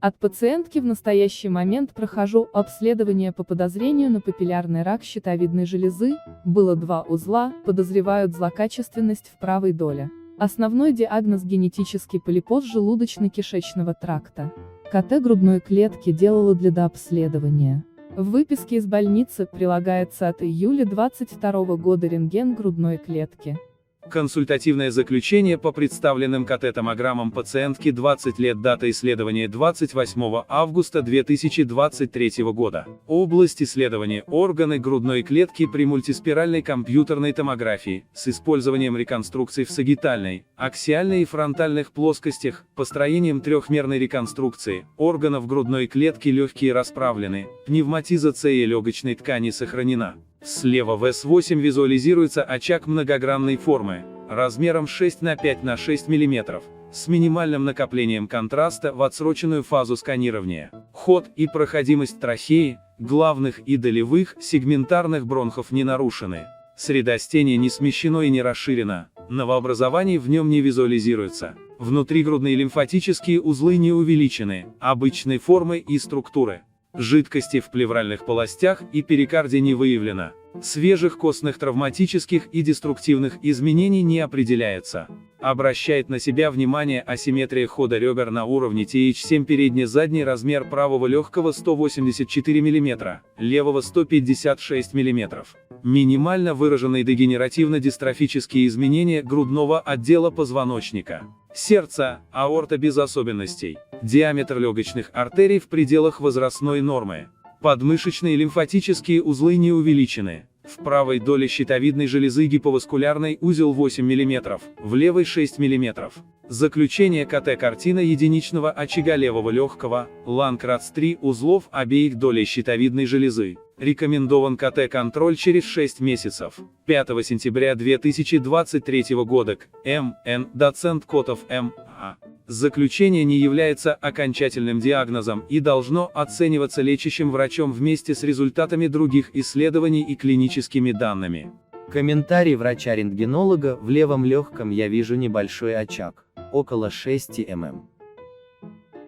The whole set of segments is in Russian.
От пациентки в настоящий момент прохожу обследование по подозрению на папиллярный рак щитовидной железы, было 2 узла, подозревают злокачественность в правой доле. Основной диагноз – генетический полипоз желудочно-кишечного тракта. КТ грудной клетки делала для дообследования. В выписке из больницы прилагается от июля 2022 года рентген грудной клетки. Консультативное заключение по представленным КТ-томограммам пациентки 20 лет, дата исследования 28 августа 2023 года. Область исследования – органы грудной клетки при мультиспиральной компьютерной томографии, с использованием реконструкций в сагитальной, аксиальной и фронтальных плоскостях, построением трехмерной реконструкции, органов грудной клетки легкие расправлены, пневматизация легочной ткани сохранена. Слева в S8 визуализируется очаг многогранной формы, размером 6 на 5 на 6 мм, с минимальным накоплением контраста в отсроченную фазу сканирования. Ход и проходимость трахеи, главных и долевых, сегментарных бронхов не нарушены. Средостение не смещено и не расширено, новообразований в нем не визуализируется. Внутригрудные лимфатические узлы не увеличены, обычной формы и структуры. Жидкости в плевральных полостях и перикарде не выявлено. Свежих костных травматических и деструктивных изменений не определяется. Обращает на себя внимание асимметрия хода ребер на уровне TH7, передне-задний размер правого легкого 184 мм, левого 156 мм. Минимально выраженные дегенеративно-дистрофические изменения грудного отдела позвоночника. Сердце, аорта без особенностей. Диаметр легочных артерий в пределах возрастной нормы. Подмышечные лимфатические узлы не увеличены. В правой доле щитовидной железы гиповаскулярный узел 8 мм, в левой 6 мм. Заключение КТ: картина единичного очага левого легкого, Ланкратс-3 узлов обеих долей щитовидной железы. Рекомендован КТ-контроль через 6 месяцев. 5 сентября 2023 года к М.Н. доцент Котов М.А. Заключение не является окончательным диагнозом и должно оцениваться лечащим врачом вместе с результатами других исследований и клиническими данными. Комментарий врача-рентгенолога: в левом легком я вижу небольшой очаг, около 6 мм.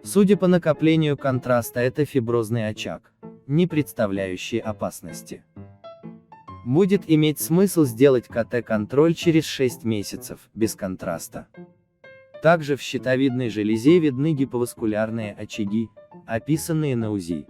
Судя по накоплению контраста, это фиброзный очаг, не представляющий опасности. Будет иметь смысл сделать КТ-контроль через 6 месяцев, без контраста. Также в щитовидной железе видны гиповаскулярные очаги, описанные на УЗИ.